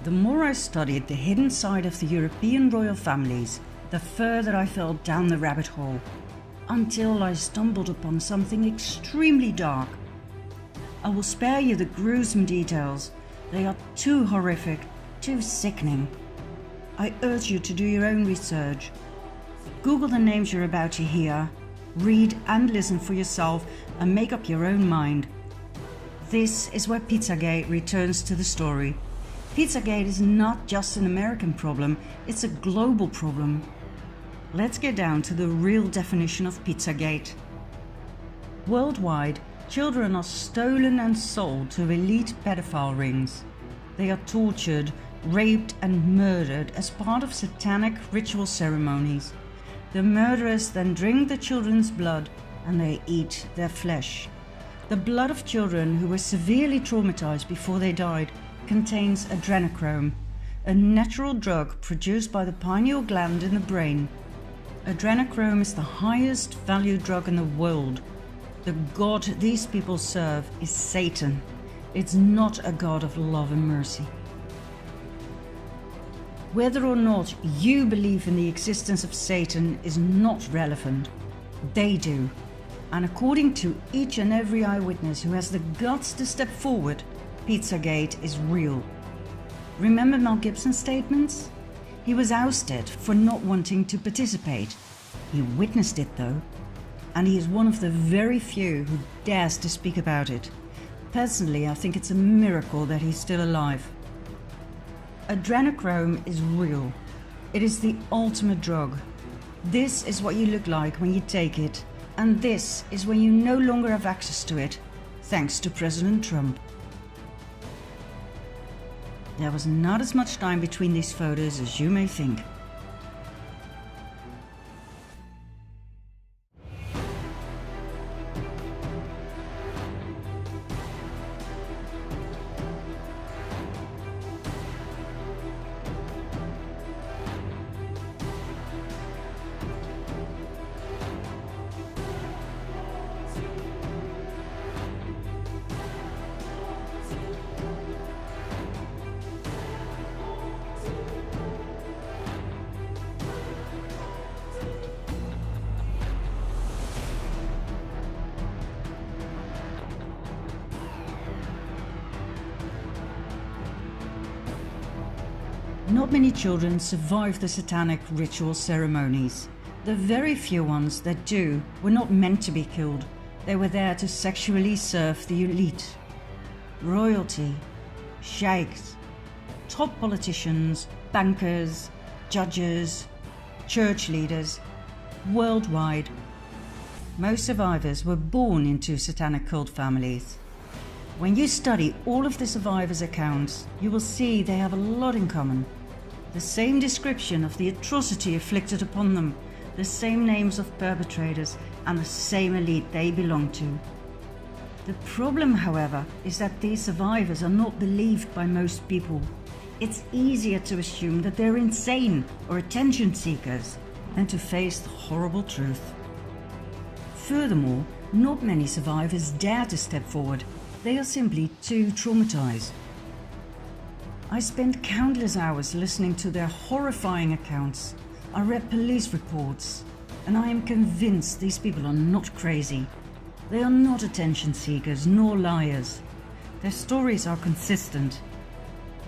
The more I studied the hidden side of the European royal families, the further I fell down the rabbit hole, until I stumbled upon something extremely dark. I will spare you the gruesome details. They are too horrific, too sickening. I urge you to do your own research. Google the names you're about to hear, read and listen for yourself, and make up your own mind. This is where Pizzagate returns to the story. Pizzagate is not just an American problem, it's a global problem. Let's get down to the real definition of Pizzagate. Worldwide, children are stolen and sold to elite pedophile rings. They are tortured, raped and murdered as part of satanic ritual ceremonies. The murderers then drink the children's blood and they eat their flesh. The blood of children who were severely traumatized before they died contains adrenochrome, a natural drug produced by the pineal gland in the brain. Adrenochrome is the highest valued drug in the world. The god these people serve is Satan. It's not a god of love and mercy. Whether or not you believe in the existence of Satan is not relevant. They do. And according to each and every eyewitness who has the guts to step forward, Pizzagate is real. Remember Mel Gibson's statements? He was ousted for not wanting to participate. He witnessed it though, and he is one of the very few who dares to speak about it. Personally, I think it's a miracle that he's still alive. Adrenochrome is real. It is the ultimate drug. This is what you look like when you take it, and this is when you no longer have access to it, thanks to President Trump. There was not as much time between these photos as you may think. Not many children survive the satanic ritual ceremonies. The very few ones that do were not meant to be killed. They were there to sexually serve the elite. Royalty, sheikhs, top politicians, bankers, judges, church leaders, worldwide. Most survivors were born into satanic cult families. When you study all of the survivors' accounts, you will see they have a lot in common. The same description of the atrocity inflicted upon them, the same names of perpetrators, and the same elite they belong to. The problem, however, is that these survivors are not believed by most people. It's easier to assume that they're insane or attention seekers than to face the horrible truth. Furthermore, not many survivors dare to step forward. They are simply too traumatized. I spent countless hours listening to their horrifying accounts. I read police reports, and I am convinced these people are not crazy. They are not attention seekers nor liars. Their stories are consistent.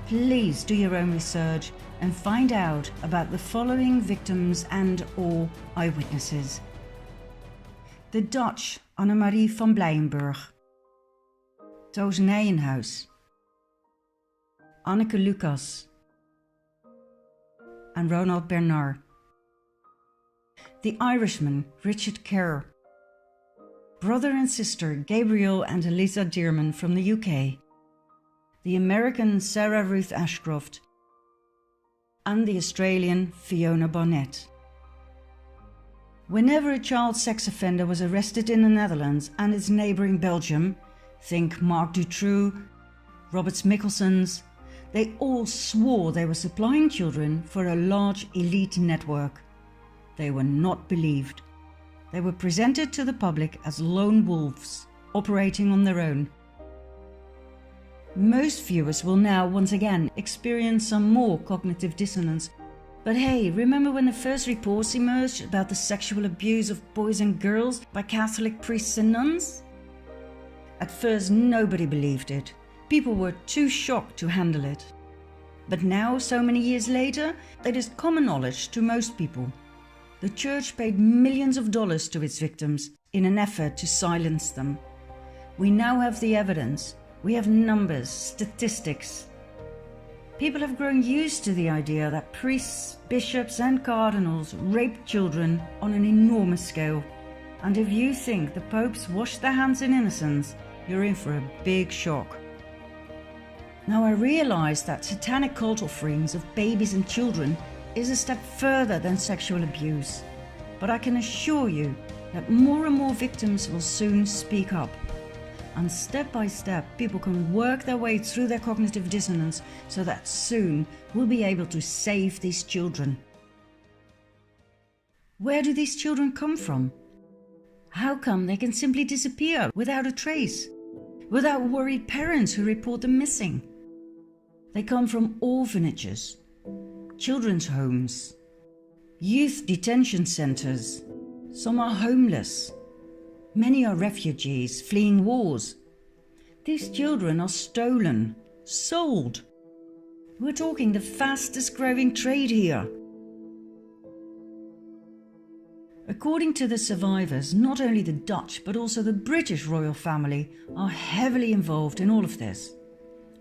Please do your own research and find out about the following victims and/or eyewitnesses. The Dutch Annemarie van Blijenburg, Toos Nijenhuis, Anneke Lucas, and Ronald Bernard. The Irishman Richard Kerr, brother and sister Gabriel and Eliza Dearman from the UK, the American Sarah Ruth Ashcroft, and the Australian Fiona Barnett. Whenever a child sex offender was arrested in the Netherlands and its neighbouring Belgium, think Mark Dutroux, Roberts Mickelsons, they all swore they were supplying children for a large elite network. They were not believed. They were presented to the public as lone wolves, operating on their own. Most viewers will now once again experience some more cognitive dissonance. But hey, remember when the first reports emerged about the sexual abuse of boys and girls by Catholic priests and nuns? At first nobody believed it. People were too shocked to handle it. But now, so many years later, it is common knowledge to most people. The church paid millions of dollars to its victims in an effort to silence them. We now have the evidence. We have numbers, statistics. People have grown used to the idea that priests, bishops and cardinals rape children on an enormous scale. And if you think the popes washed their hands in innocence, you're in for a big shock. Now I realize that satanic cult offerings of babies and children is a step further than sexual abuse. But I can assure you that more and more victims will soon speak up. And step by step, people can work their way through their cognitive dissonance so that soon we'll be able to save these children. Where do these children come from? How come they can simply disappear without a trace? Without worried parents who report them missing? They come from orphanages, children's homes, youth detention centers. Some are homeless. Many are refugees fleeing wars. These children are stolen, sold. We're talking the fastest growing trade here. According to the survivors, not only the Dutch but also the British royal family are heavily involved in all of this.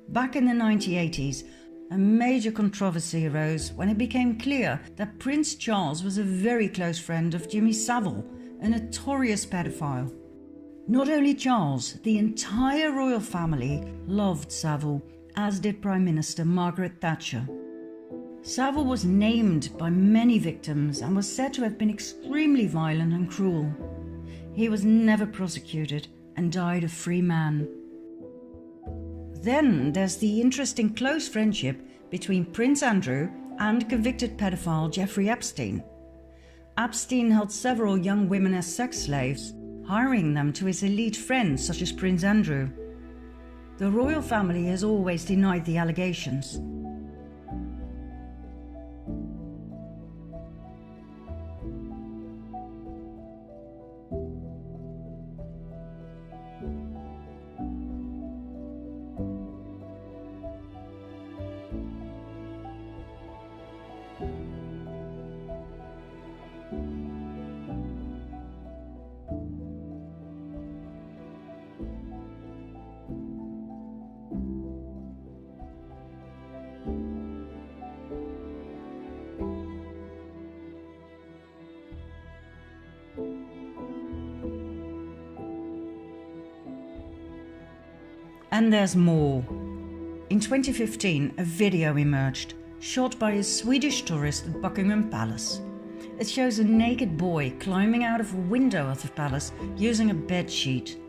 Back in the 1980s, a major controversy arose when it became clear that Prince Charles was a very close friend of Jimmy Savile, a notorious pedophile. Not only Charles, the entire royal family loved Savile, as did Prime Minister Margaret Thatcher. Savile was named by many victims and was said to have been extremely violent and cruel. He was never prosecuted and died a free man. Then there's the interesting close friendship between Prince Andrew and convicted pedophile Jeffrey Epstein. Epstein held several young women as sex slaves, hiring them to his elite friends such as Prince Andrew. The royal family has always denied the allegations. And there's more. In 2015, a video emerged, shot by a Swedish tourist at Buckingham Palace. It shows a naked boy climbing out of a window of the palace using a bed sheet.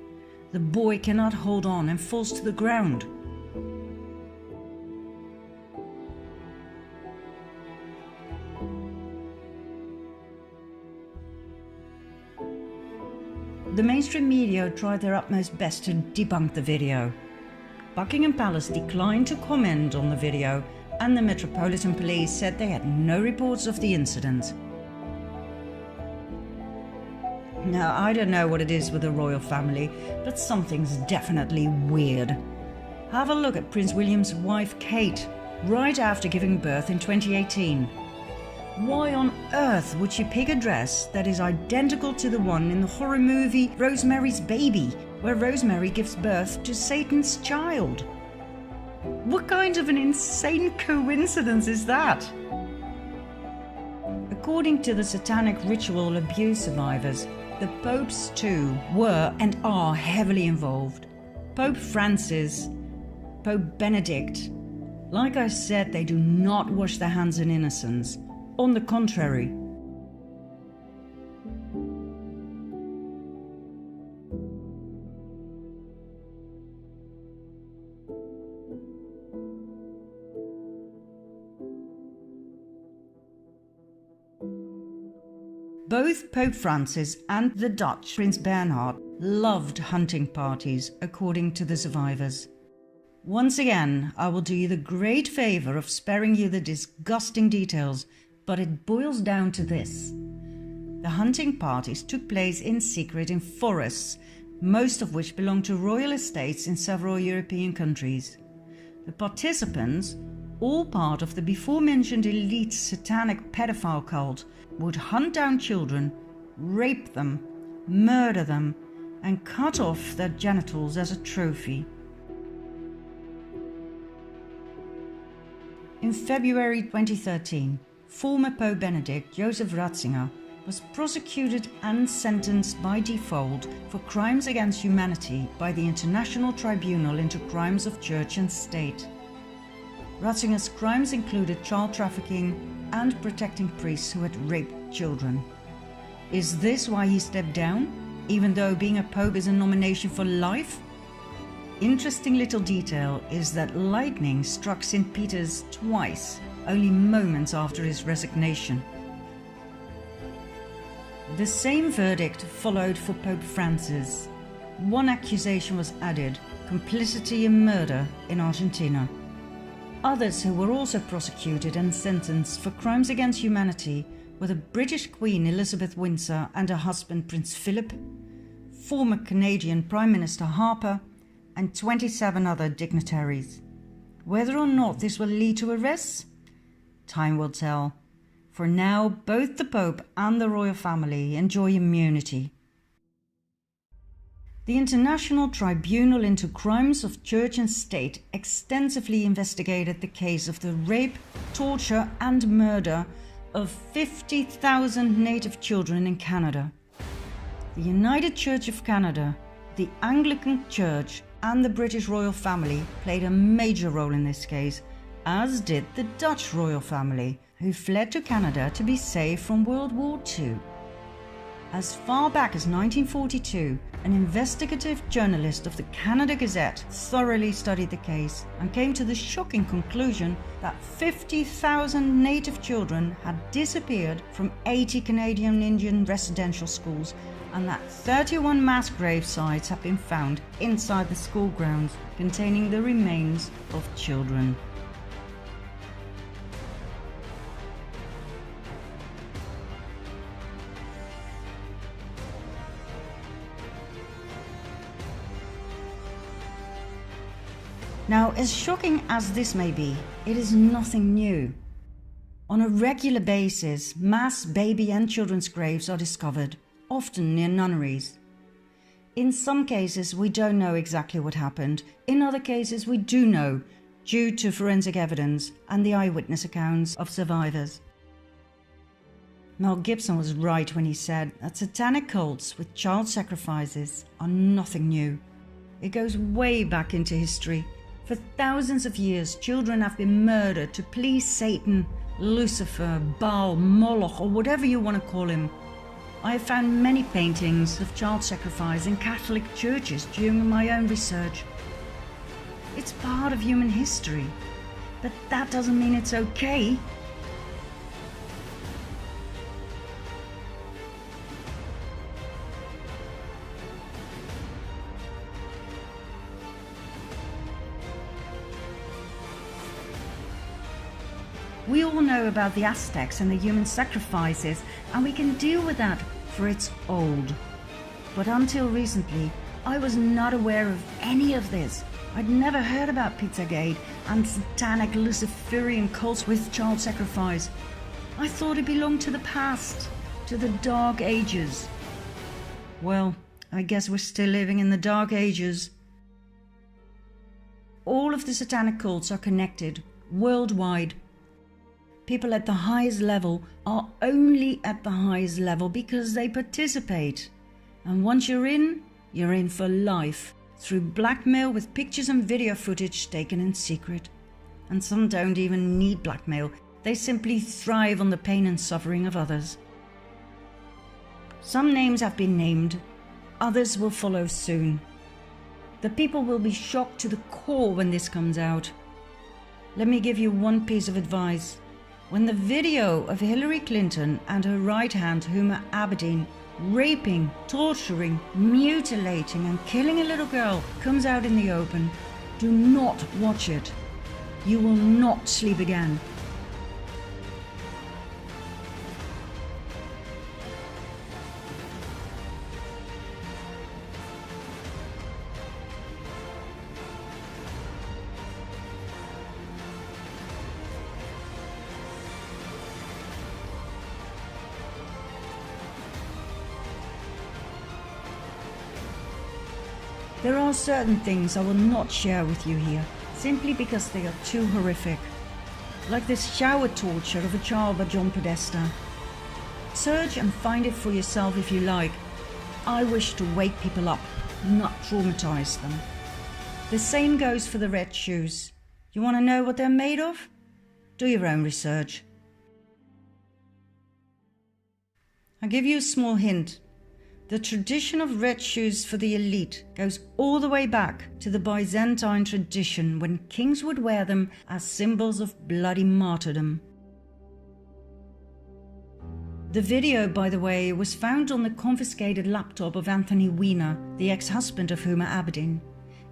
The boy cannot hold on and falls to the ground. The mainstream media tried their utmost best to debunk the video. Buckingham Palace declined to comment on the video, and the Metropolitan Police said they had no reports of the incident. Now, I don't know what it is with the royal family, but something's definitely weird. Have a look at Prince William's wife Kate, right after giving birth in 2018. Why on earth would she pick a dress that is identical to the one in the horror movie Rosemary's Baby, where Rosemary gives birth to Satan's child? What kind of an insane coincidence is that? According to the satanic ritual abuse survivors, the popes too were and are heavily involved. Pope Francis, Pope Benedict. Like I said, they do not wash their hands in innocence. On the contrary. Both Pope Francis and the Dutch Prince Bernhard loved hunting parties, according to the survivors. Once again, I will do you the great favor of sparing you the disgusting details, but it boils down to this. The hunting parties took place in secret in forests, most of which belonged to royal estates in several European countries. The participants, all part of the before-mentioned elite satanic pedophile cult, would hunt down children, rape them, murder them, and cut off their genitals as a trophy. In February 2013, former Pope Benedict Joseph Ratzinger was prosecuted and sentenced by default for crimes against humanity by the International Tribunal into Crimes of Church and State. Ratzinger's crimes included child trafficking and protecting priests who had raped children. Is this why he stepped down, even though being a pope is a nomination for life? Interesting little detail is that lightning struck St. Peter's twice, only moments after his resignation. The same verdict followed for Pope Francis. One accusation was added: complicity in murder in Argentina. Others who were also prosecuted and sentenced for crimes against humanity were the British Queen Elizabeth Windsor and her husband Prince Philip, former Canadian Prime Minister Harper, and 27 other dignitaries. Whether or not this will lead to arrests? Time will tell. For now, both the Pope and the royal family enjoy immunity. The International Tribunal into Crimes of Church and State extensively investigated the case of the rape, torture and murder of 50,000 native children in Canada. The United Church of Canada, the Anglican Church and the British royal family played a major role in this case, as did the Dutch royal family, who fled to Canada to be safe from World War II. As far back as 1942, an investigative journalist of the Canada Gazette thoroughly studied the case and came to the shocking conclusion that 50,000 native children had disappeared from 80 Canadian Indian residential schools, and that 31 mass grave sites have been found inside the school grounds containing the remains of children. Now, as shocking as this may be, it is nothing new. On a regular basis, mass baby and children's graves are discovered, often near nunneries. In some cases, we don't know exactly what happened. In other cases, we do know, due to forensic evidence and the eyewitness accounts of survivors. Mel Gibson was right when he said that satanic cults with child sacrifices are nothing new. It goes way back into history. For thousands of years, children have been murdered to please Satan, Lucifer, Baal, Moloch, or whatever you want to call him. I have found many paintings of child sacrifice in Catholic churches during my own research. It's part of human history, but that doesn't mean it's okay. We all know about the Aztecs and the human sacrifices, and we can deal with that, for it's old. But until recently, I was not aware of any of this. I'd never heard about Pizzagate and satanic Luciferian cults with child sacrifice. I thought it belonged to the past, to the Dark Ages. Well, I guess we're still living in the Dark Ages. All of the satanic cults are connected, worldwide. People at the highest level are only at the highest level because they participate. And once you're in for life, through blackmail with pictures and video footage taken in secret. And some don't even need blackmail, they simply thrive on the pain and suffering of others. Some names have been named, others will follow soon. The people will be shocked to the core when this comes out. Let me give you one piece of advice. When the video of Hillary Clinton and her right hand, Huma Abedin, raping, torturing, mutilating and killing a little girl comes out in the open, Do not watch it. You will not sleep again. There are certain things I will not share with you here, simply because they are too horrific. Like this shower torture of a child by John Podesta. Search and find it for yourself if you like. I wish to wake people up, not traumatize them. The same goes for the red shoes. You want to know what they're made of? Do your own research. I'll give you a small hint. The tradition of red shoes for the elite goes all the way back to the Byzantine tradition, when kings would wear them as symbols of bloody martyrdom. The video, by the way, was found on the confiscated laptop of Anthony Weiner, the ex-husband of Huma Abedin.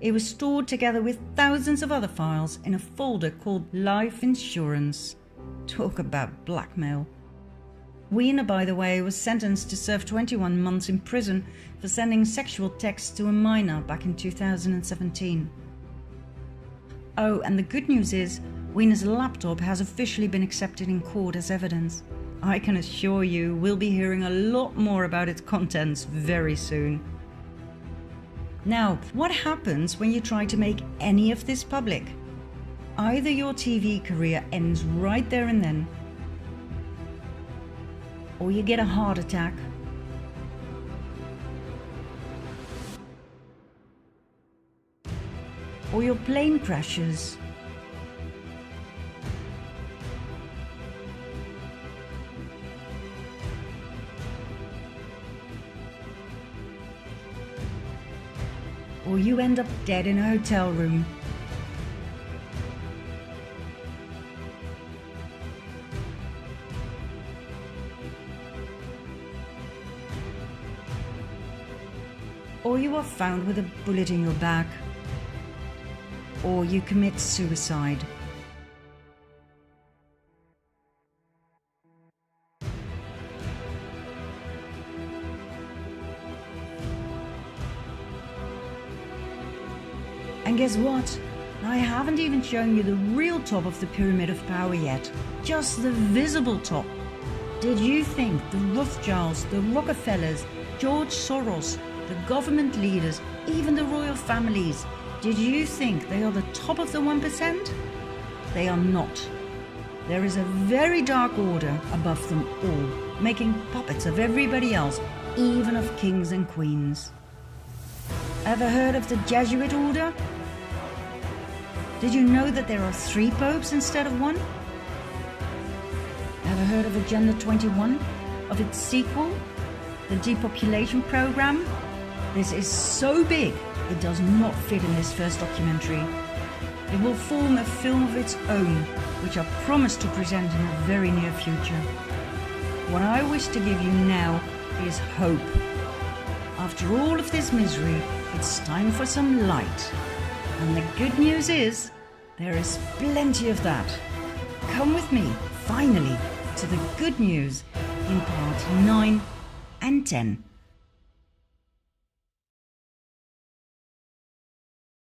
It was stored together with thousands of other files in a folder called Life Insurance. Talk about blackmail. Weiner, by the way, was sentenced to serve 21 months in prison for sending sexual texts to a minor back in 2017. Oh, and the good news is, Weiner's laptop has officially been accepted in court as evidence. I can assure you we'll be hearing a lot more about its contents very soon. Now, what happens when you try to make any of this public? Either your TV career ends right there and then, or you get a heart attack, or your plane crashes, or you end up dead in a hotel room. Or you are found with a bullet in your back, or you commit suicide. And guess what? I haven't even shown you the real top of the pyramid of power yet, just the visible top. Did you think the Rothschilds, the Rockefellers, George Soros, the government leaders, even the royal families, did you think they are the top of the 1%? They are not. There is a very dark order above them all, making puppets of everybody else, even of kings and queens. Ever heard of the Jesuit order? Did you know that there are 3 popes instead of 1? Ever heard of Agenda 21? Of its sequel, the depopulation program? This is so big, it does not fit in this first documentary. It will form a film of its own, which I promise to present in a very near future. What I wish to give you now is hope. After all of this misery, it's time for some light. And the good news is, there is plenty of that. Come with me, finally, to the good news in part 9 and 10.